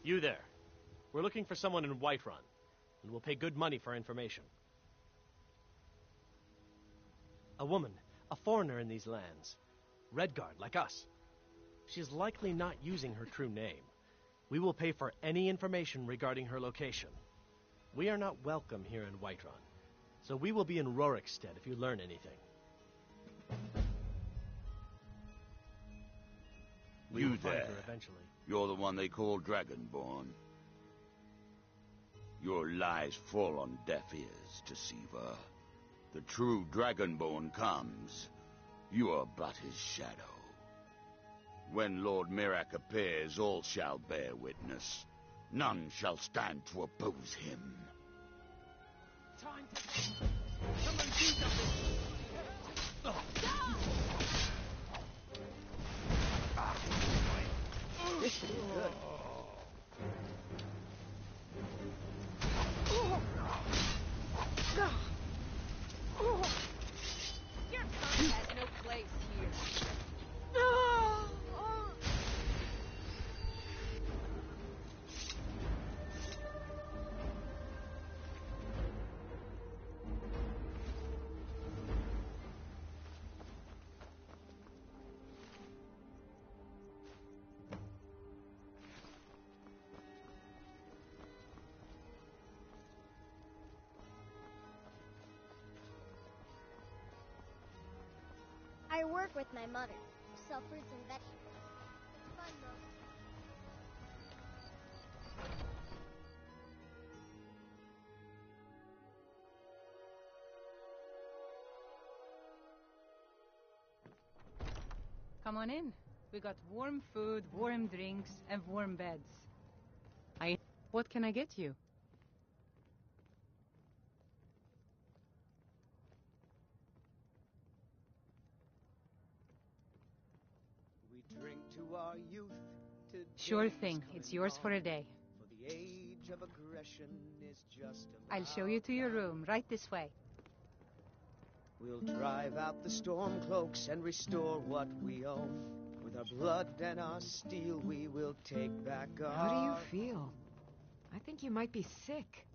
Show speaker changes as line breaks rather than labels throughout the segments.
You there. We're looking for someone in Whiterun, and we'll pay good money for information. A woman, a foreigner in these lands. Redguard, like us. She's likely not using her true name. We will pay for any information regarding her location. We are not welcome here in Whiterun, so we will be in Rorikstead if you learn anything. We will find her eventually.
You're the one they call Dragonborn. Your lies fall on deaf ears, Deceiver. The true Dragonborn comes. You are but his shadow. When Lord Mirak appears, all shall bear witness. None shall stand to oppose him.
Time to... Someone do something!
This should be good.
Your kind has no place here.
I work with my mother. Sell fruits and vegetables. It's fun though.
Come on in. We got warm food, warm drinks, and warm beds. What can I get you?
Drink to our youth.
Sure thing. It's yours for a day.
For the age of aggression is just
I'll show you to your room, right this way.
We'll drive out the storm cloaks and restore what we own. With our blood and our steel, we will take back our...
How do you feel? I think you might be sick.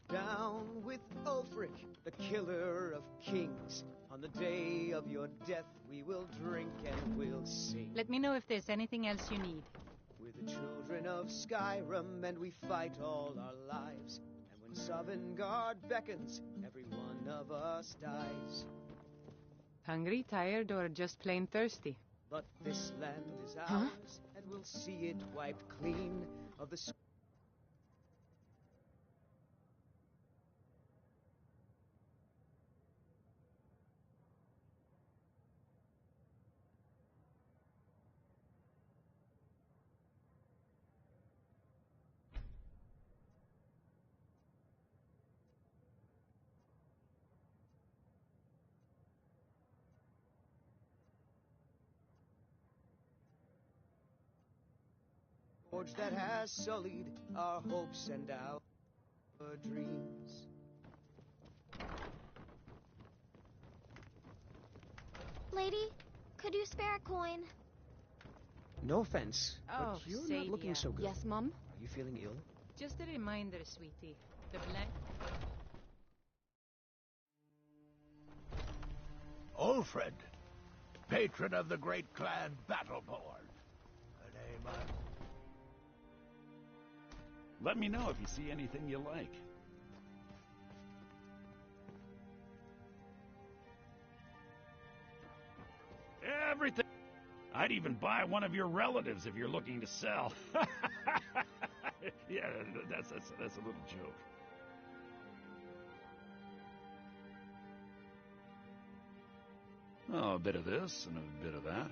Down with Ulfric, the killer of kings. On the day of your death, we will drink and we'll sing.
Let me know if there's anything else you need.
We're the children of Skyrim, and we fight all our lives. And when Sovngarde beckons, every one of us dies.
Hungry, tired, or just plain thirsty?
But this land is ours, and we'll see it wiped clean of the... forge that has sullied our hopes and our dreams.
Lady, could you spare a coin?
No offense,
Oh,
but you're
Sadia.
not looking so good.
Yes, Mom?
Are you feeling ill?
Just a reminder, sweetie. The blank...
Ulfred, patron of the great clan Battleborn. A name I'm...
Let me know if you see anything you like. Everything. I'd even buy one of your relatives if you're looking to sell. Yeah, that's a little joke. Oh, a bit of this and a bit of that.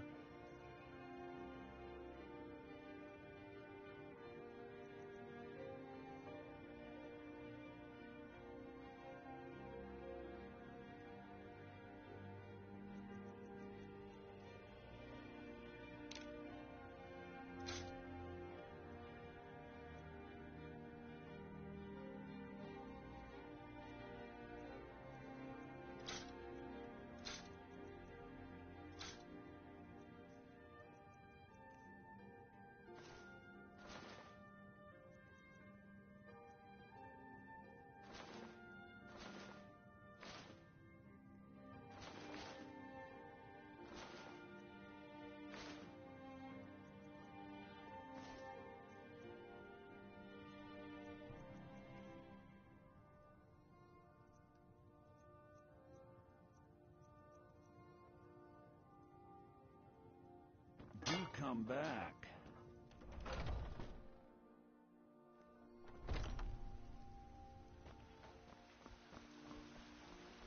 come back.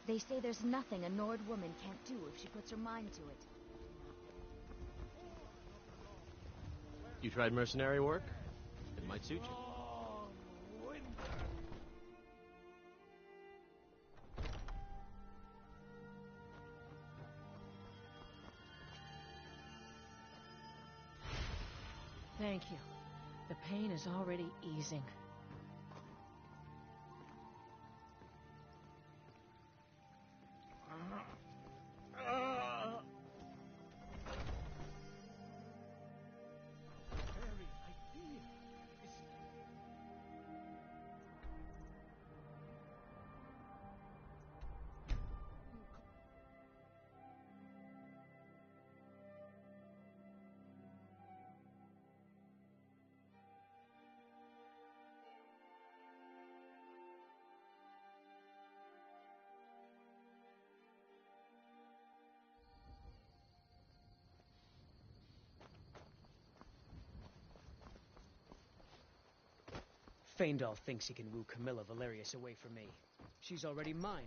They say there's nothing a Nord woman can't do if she puts her mind to it.
You tried mercenary work? It might suit you.
Thank you. The pain is already easing.
Faendal thinks he can woo Camilla Valerius away from me. She's already mine.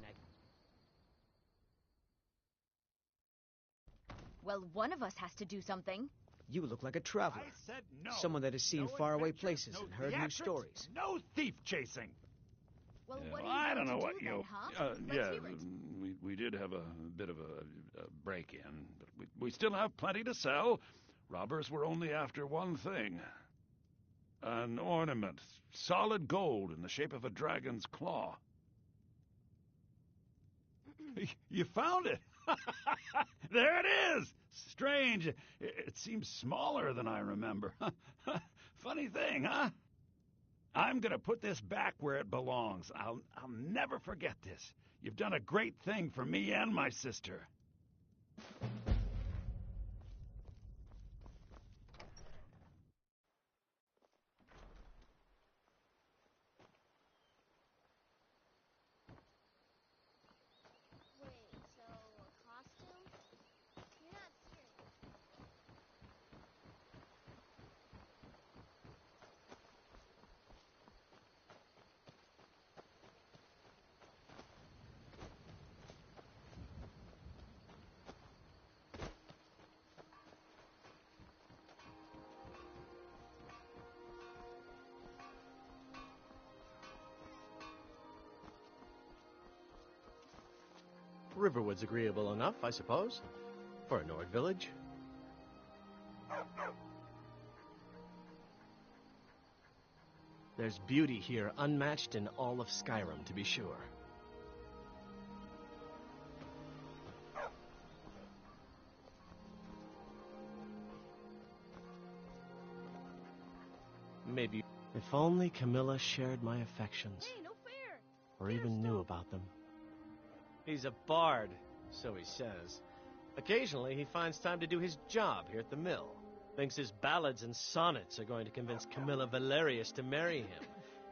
Well, one of us has to do something.
You look like a traveler.
I said no.
Someone that has seen
No
faraway
adventure,
places
no
and heard new
theatrics,
stories.
No thief chasing.
Well,
Yeah,
what are you
I
going
don't know
to
what
do
you.
then, huh? Let's
Yeah,
hear it.
we did have a bit of a break-in, but we still have plenty to sell. Robbers were only after one thing. An ornament, solid gold in the shape of a dragon's claw. You found it! There it is! Strange. It seems smaller than I remember. Funny thing, huh? I'm gonna put this back where it belongs. I'll never forget this. You've done a great thing for me and my sister.
Wait, so a costume? You're not serious.
Riverwood's agreeable enough, I suppose, for a Nord village. There's beauty here unmatched in all of Skyrim, to be sure. Maybe if only Camilla shared my affections,
Hey, no fair!
or even knew about them. He's a bard, so he says. Occasionally, he finds time to do his job here at the mill. Thinks his ballads and sonnets are going to convince Camilla Valerius to marry him,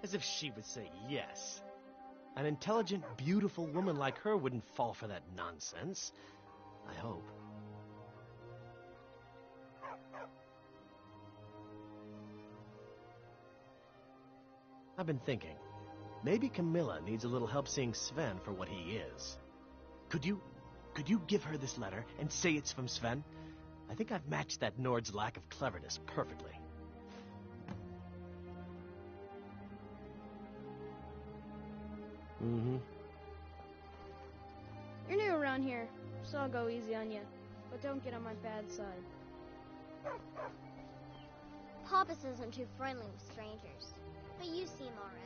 as if she would say yes. An intelligent, beautiful woman like her wouldn't fall for that nonsense. I hope. I've been thinking, maybe Camilla needs a little help seeing Sven for what he is. Could you give her this letter and say it's from Sven? I think I've matched that Nord's lack of cleverness perfectly. Mm-hmm.
You're new around here, so I'll go easy on you. But don't get on my bad side. Papas isn't too friendly with strangers, but you seem alright.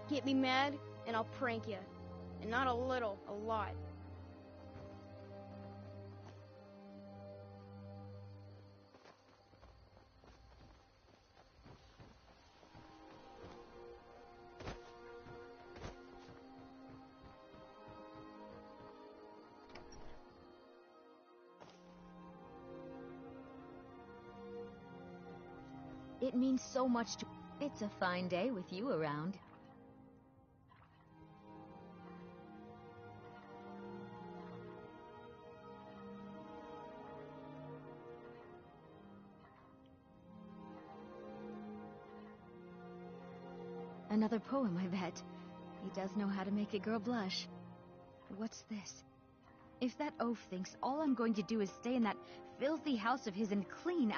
Get me mad, and I'll prank you. And not a little, a lot.
It means so much to... It's a fine day with you around. Another poem, I bet. He does know how to make a girl blush. What's this? If that oaf thinks all I'm going to do is stay in that filthy house of his and clean,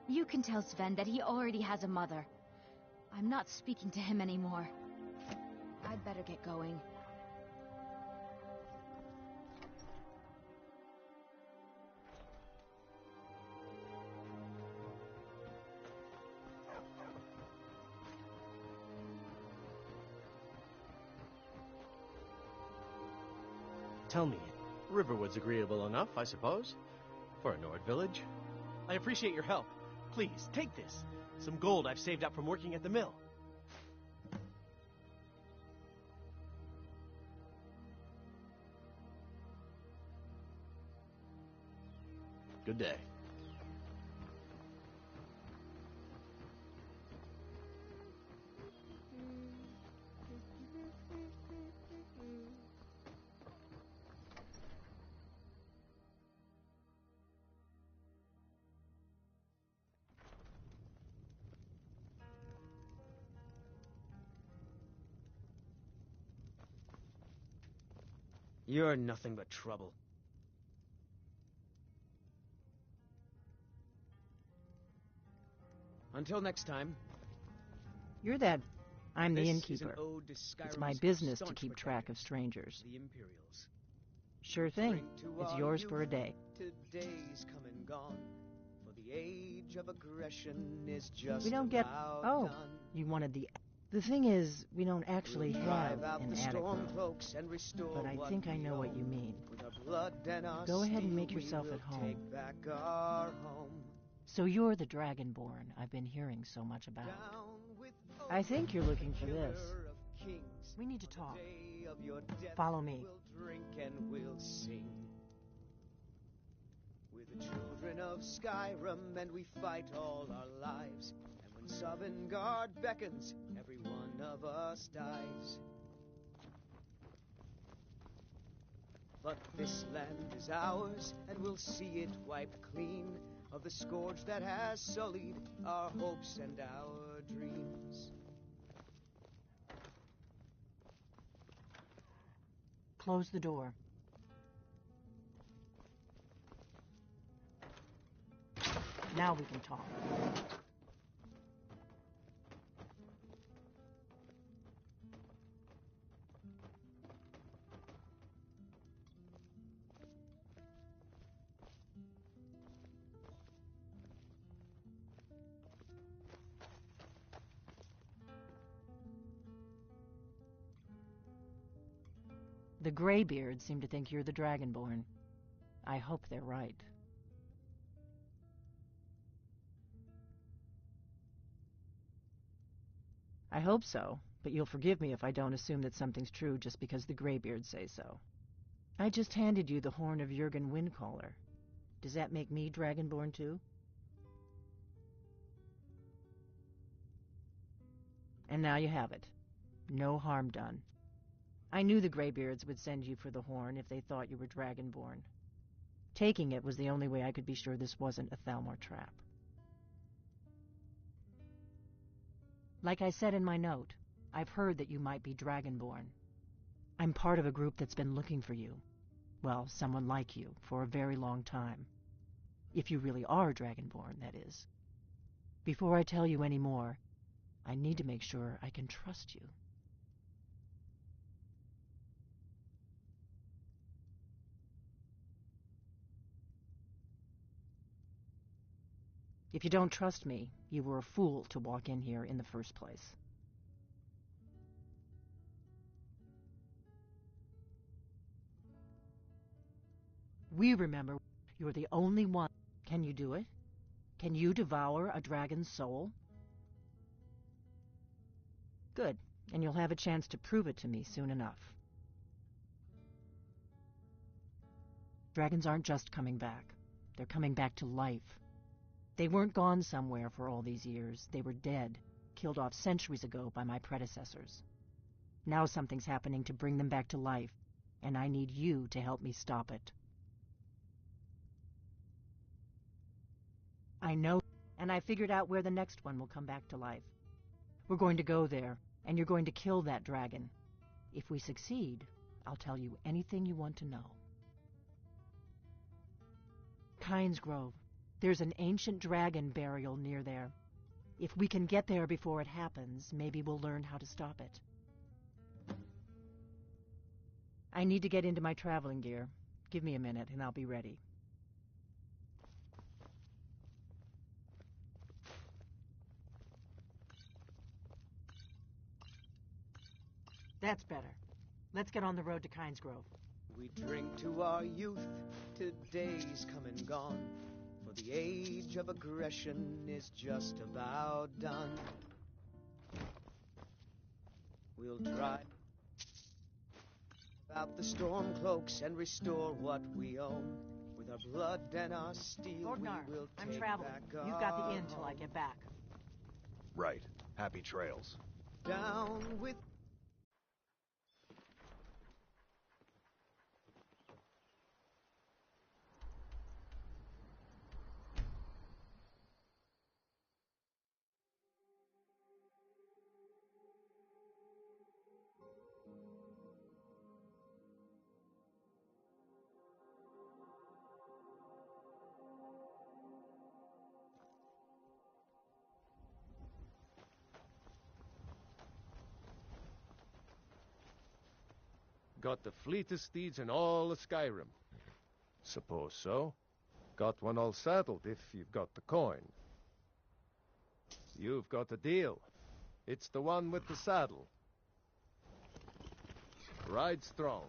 You can tell Sven that he already has a mother. I'm not speaking to him anymore. I'd better get going.
Tell me, Riverwood's agreeable enough, I suppose, for a Nord village. I appreciate your help. Please, take this. Some gold I've saved up from working at the mill. Good day.
You're nothing but trouble. Until next time.
You're that... I'm the
This is
innkeeper.
an ode to
It's my
Skyrim's
business to
staunch
keep track of
protectors,
strangers.
the Imperials.
Sure thing.
Drink to
It's
our
yours
youth,
for a day.
Today's come and gone. For the age of aggression is just
We don't get...
about
Oh,
done.
you wanted the... The thing is, we don't actually
We'll
have
drive out
an
the
attic
storm
room.
cloaks and restore
But I
what
think I
we
know what
own.
you mean.
With our blood and our
Go ahead and
steel,
make yourself
we
at
will
home.
take back our home.
So you're the Dragonborn I've been hearing so much about.
Down with
I think you're looking for
killer
this.
of kings.
We need to
On
talk.
the day of your death,
Follow me.
We'll drink and we'll sing. We're the children of Skyrim, and we fight all our lives. And when Sovngarde beckons, every one of us dies. But this land is ours, and we'll see it wiped clean of the scourge that has sullied our hopes and our dreams.
Close the door. Now we can talk. The Greybeards seem to think you're the Dragonborn. I hope they're right. I hope so, but you'll forgive me if I don't assume that something's true just because the Greybeards say so. I just handed you the horn of Jurgen Windcaller. Does that make me Dragonborn too? And now you have it. No harm done. I knew the Greybeards would send you for the horn if they thought you were Dragonborn. Taking it was the only way I could be sure this wasn't a Thalmor trap. Like I said in my note, I've heard that you might be Dragonborn. I'm part of a group that's been looking for you. Well, someone like you, for a very long time. If you really are Dragonborn, that is. Before I tell you any more, I need to make sure I can trust you. If you don't trust me, you were a fool to walk in here in the first place. We remember you're the only one. Can you do it? Can you devour a dragon's soul? Good, and you'll have a chance to prove it to me soon enough. Dragons aren't just coming back. They're coming back to life. They weren't gone somewhere for all these years. They were dead, killed off centuries ago by my predecessors. Now something's happening to bring them back to life, and I need you to help me stop it. I know, and I figured out where the next one will come back to life. We're going to go there, and you're going to kill that dragon. If we succeed, I'll tell you anything you want to know. Kynes Grove. There's an ancient dragon burial near there. If we can get there before it happens, maybe we'll learn how to stop it. I need to get into my traveling gear. Give me a minute, and I'll be ready. That's better. Let's get on the road to Kynes Grove.
We drink to our youth, to days come and gone, for the age of aggression is just about done. We'll drive out the storm cloaks and restore what we own. With our blood and our steel,
Ognar,
we will
I'm
take
traveling.
back
You've got
our
the inn till I
home.
get back.
Right. Happy trails.
Down with
Got the fleetest steeds in all of Skyrim. Suppose so. Got one all saddled if you've got the coin. You've got a deal. It's the one with the saddle. Ride strong.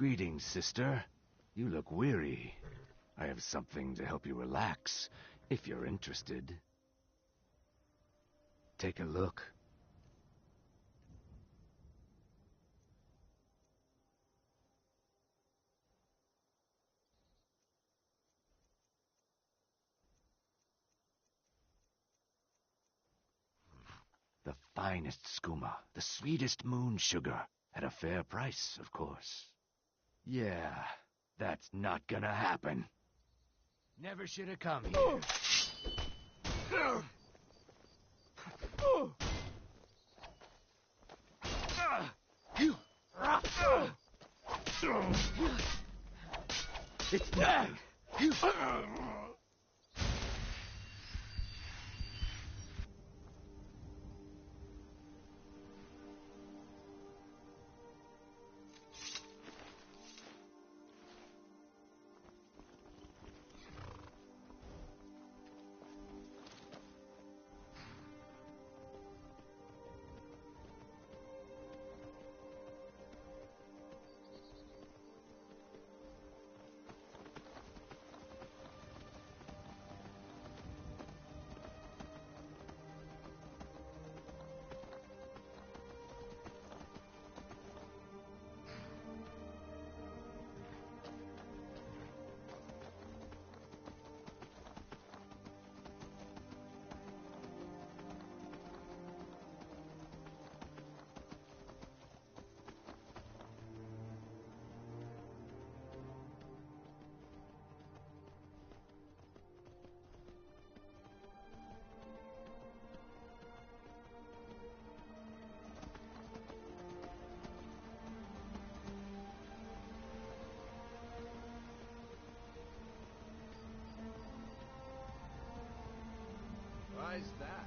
Greetings, sister. You look weary. I have something to help you relax, if you're interested. Take a look. The finest skooma, the sweetest moon sugar, at a fair price, of course. Yeah, that's not gonna happen. Never should have come here. It's nothing.
Why's that?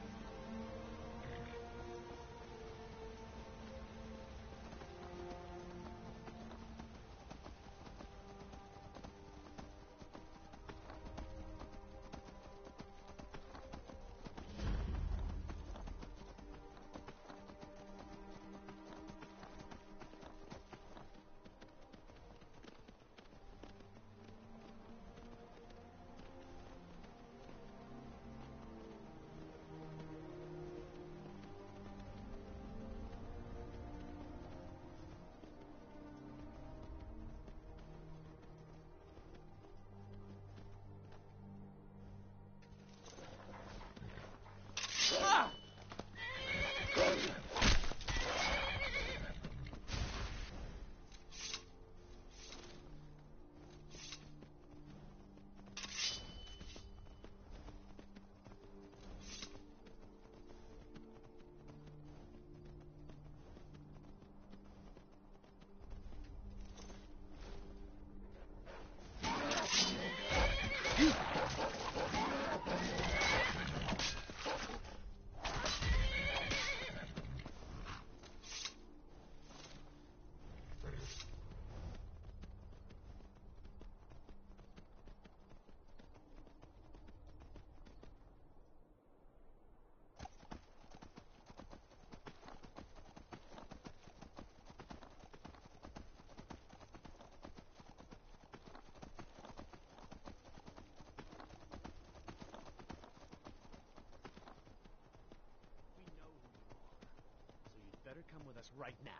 Better come with us right now.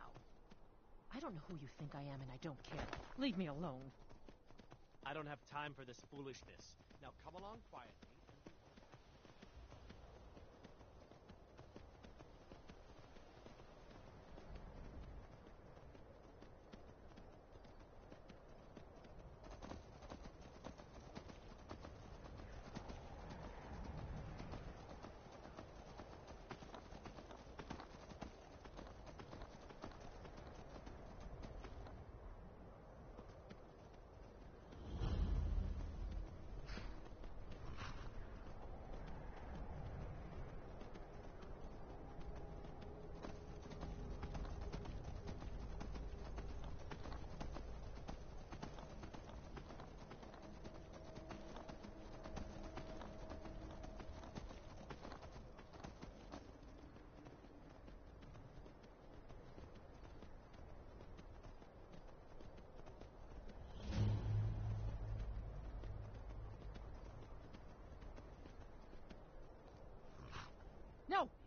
I don't know who you think I am, and I don't care. Leave me alone.
I don't have time for this foolishness. Now come along quietly.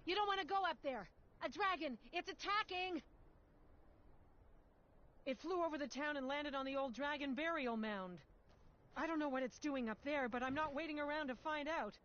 You don't want to go up there! A dragon! It's attacking! It flew over the town and landed on the old dragon burial mound. I don't know what it's doing up there, but I'm not waiting around to find out.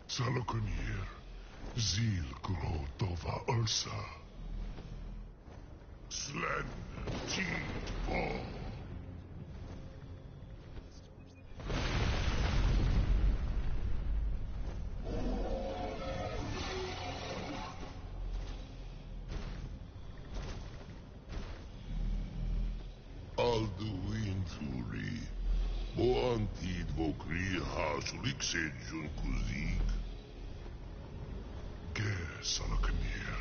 Salokunir, Zil Kuro Tova Ursa. Slen, Teed Fall. Alduin Fury, Boantid Vokri Hasulik Sejun Kuzik. Ger Salokunir,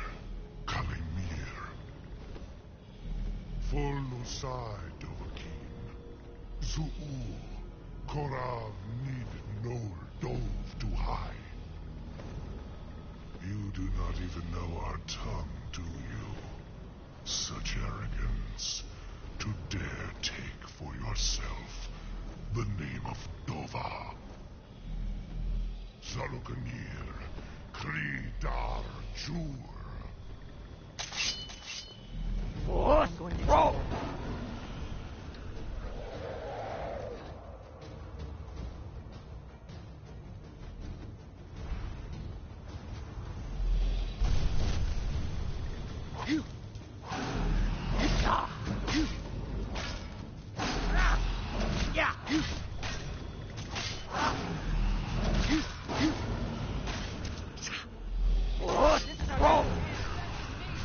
Kalimir. Folnosai Dovakin, Zuu, Korav Nid Nol Dove to high. You do not even know our tongue, do you? Such arrogance, to dare take for yourself the name of Dova. Salokunir, Kri Dar Jur.
I'm going to roll.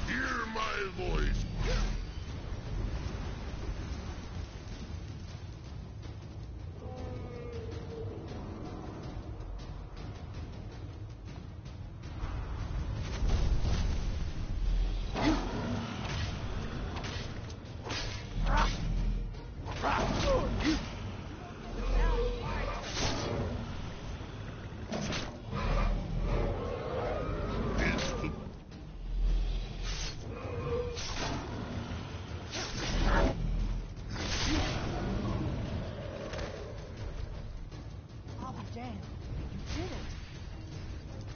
Hear my voice.
I'll be damned. You did it.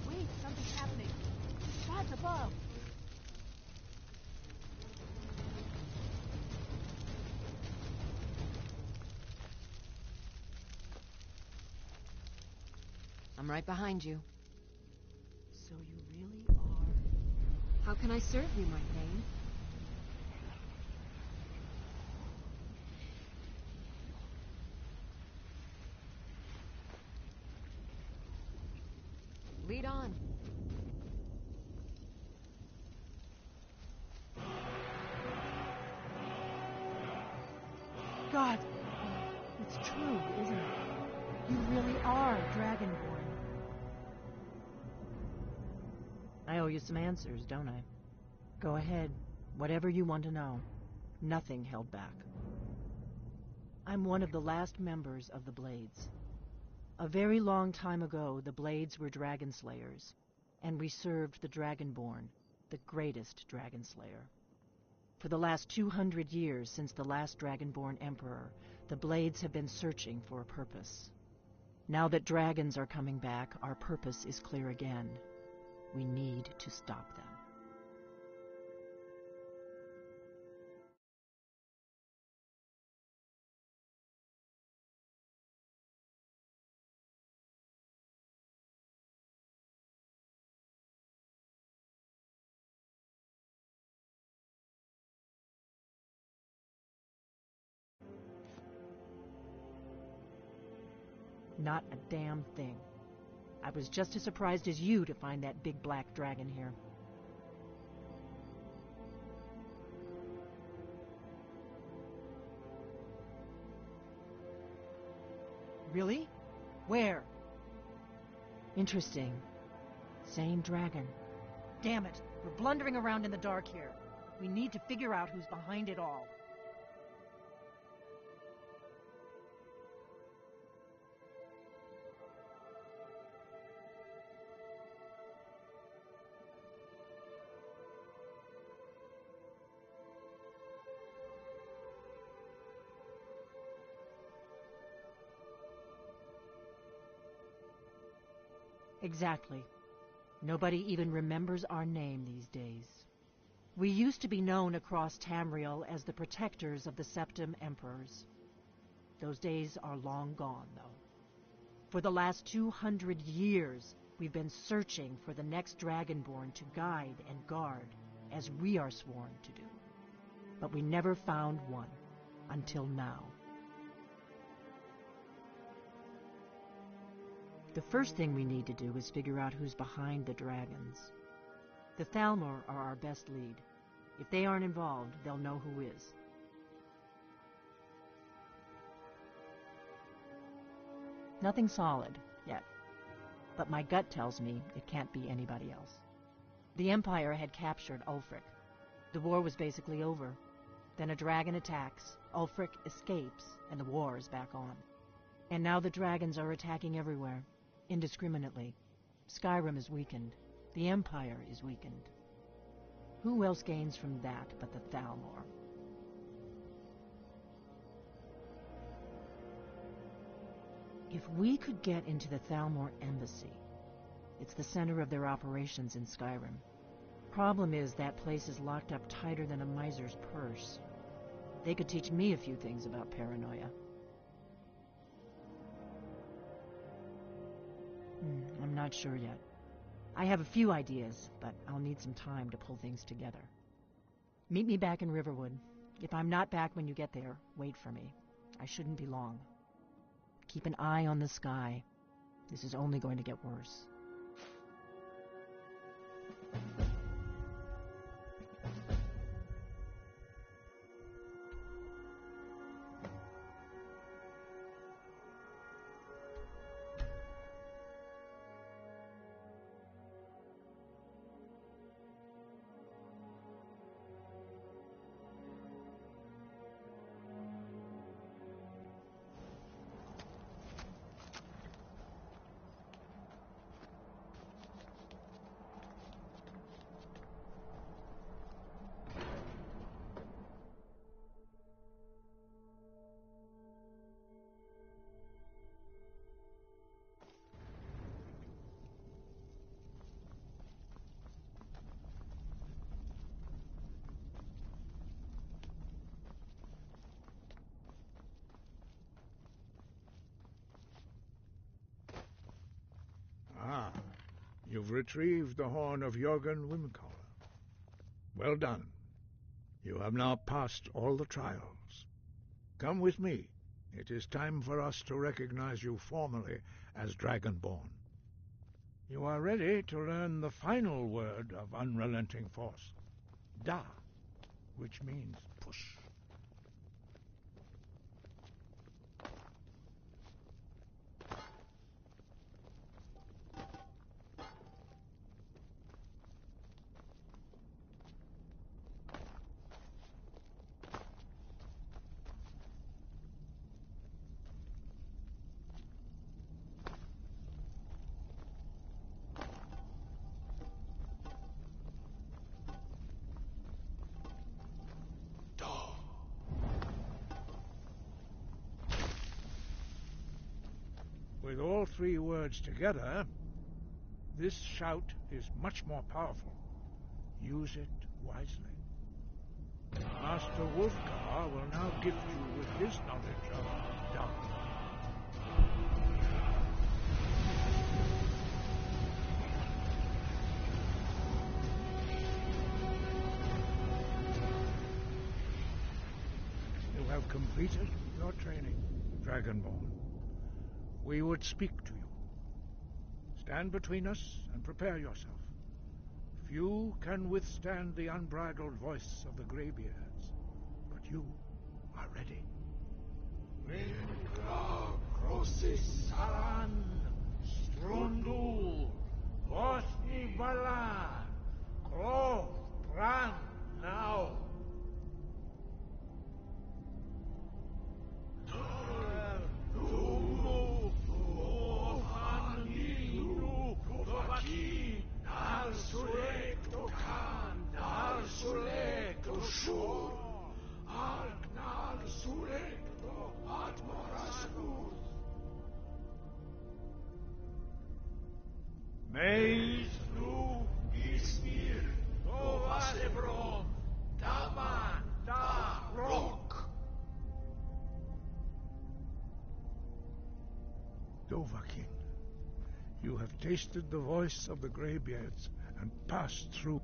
Wait, something's happening. God's above.
I'm right behind you.
So you really are...
How can I serve you, my name? Lead on.
God, it's true, isn't it? You really are Dragonborn. I owe you some answers, don't I? Go ahead. Whatever you want to know. Nothing held back. I'm one of the last members of the Blades. A very long time ago, the Blades were dragon slayers, and we served the Dragonborn, the greatest dragon slayer. For the last 200 years since the last Dragonborn Emperor, the Blades have been searching for a purpose. Now that dragons are coming back, our purpose is clear again. We need to stop them. Not a damn thing. I was just as surprised as you to find that big black dragon here. Really? Where? Interesting. Same dragon. Damn it, we're blundering around in the dark here. We need to figure out who's behind it all. Exactly. Nobody even remembers our name these days. We used to be known across Tamriel as the protectors of the Septim Emperors. Those days are long gone, though. For the last 200 years, we've been searching for the next Dragonborn to guide and guard, as we are sworn to do. But we never found one, until now. The first thing we need to do is figure out who's behind the dragons. The Thalmor are our best lead. If they aren't involved, they'll know who is. Nothing solid, yet. But my gut tells me it can't be anybody else. The Empire had captured Ulfric. The war was basically over. Then a dragon attacks, Ulfric escapes, and the war is back on. And now the dragons are attacking everywhere. Indiscriminately. Skyrim is weakened. The Empire is weakened. Who else gains from that but the Thalmor? If we could get into the Thalmor embassy, it's the center of their operations in Skyrim. Problem is that place is locked up tighter than a miser's purse. They could teach me a few things about paranoia. I'm not sure yet. I have a few ideas, but I'll need some time to pull things together. Meet me back in Riverwood. If I'm not back when you get there, wait for me. I shouldn't be long. Keep an eye on the sky. This is only going to get worse.
Ah, you've retrieved the horn of Jorgen Wimcaller. Well done. You have now passed all the trials. Come with me. It is time for us to recognize you formally as Dragonborn. You are ready to learn the final word of unrelenting force, Da, which means push. With all three words together, this shout is much more powerful. Use it wisely. Master Wolfgar will now gift you with his knowledge of dark. You have completed your training, Dragonborn. we would speak to you. Stand between us and prepare yourself. Few can withstand the unbridled voice of the Greybeards, but you are ready. Winkla Krosis Saran, Strundul, Bosni Balan, Krov, Pran, now. Meis nu Ismir, Novasebrom, Daman, Da Rock. Dovahkiin, you have tasted the voice of the Greybeards and passed through.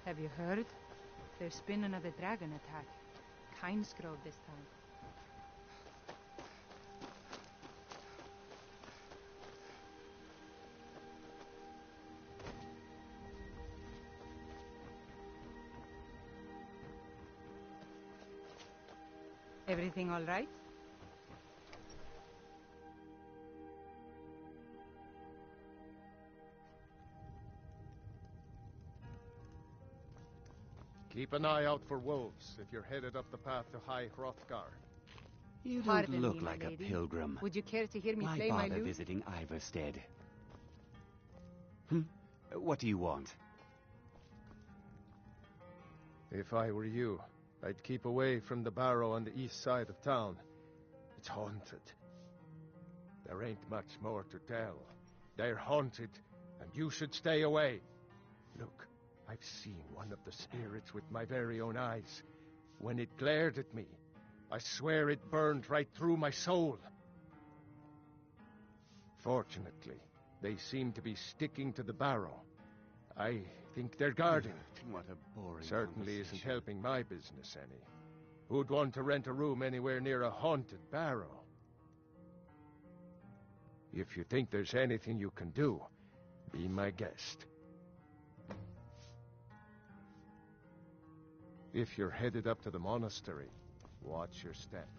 Have you heard? There's been another dragon attack. Kynesgrove this time. Everything all right?
Keep an eye out for wolves if you're headed up the path to High Hrothgar.
You don't
Pardon
look
me, my
like a
lady.
pilgrim.
Would you care to hear me
Why
play my
bother
lute?
visiting Iverstead? What do you want?
If I were you, I'd keep away from the barrow on the east side of town. It's haunted. There ain't much more to tell. They're haunted, and you should stay away. Look, I've seen one of the spirits with my very own eyes. When it glared at me, I swear it burned right through my soul. Fortunately, they seem to be sticking to the barrow. I think they're guarding it.
What a boring
Certainly isn't
conversation.
helping my business any. Who'd want to rent a room anywhere near a haunted barrow? If you think there's anything you can do, be my guest. If you're headed up to the monastery, watch your step.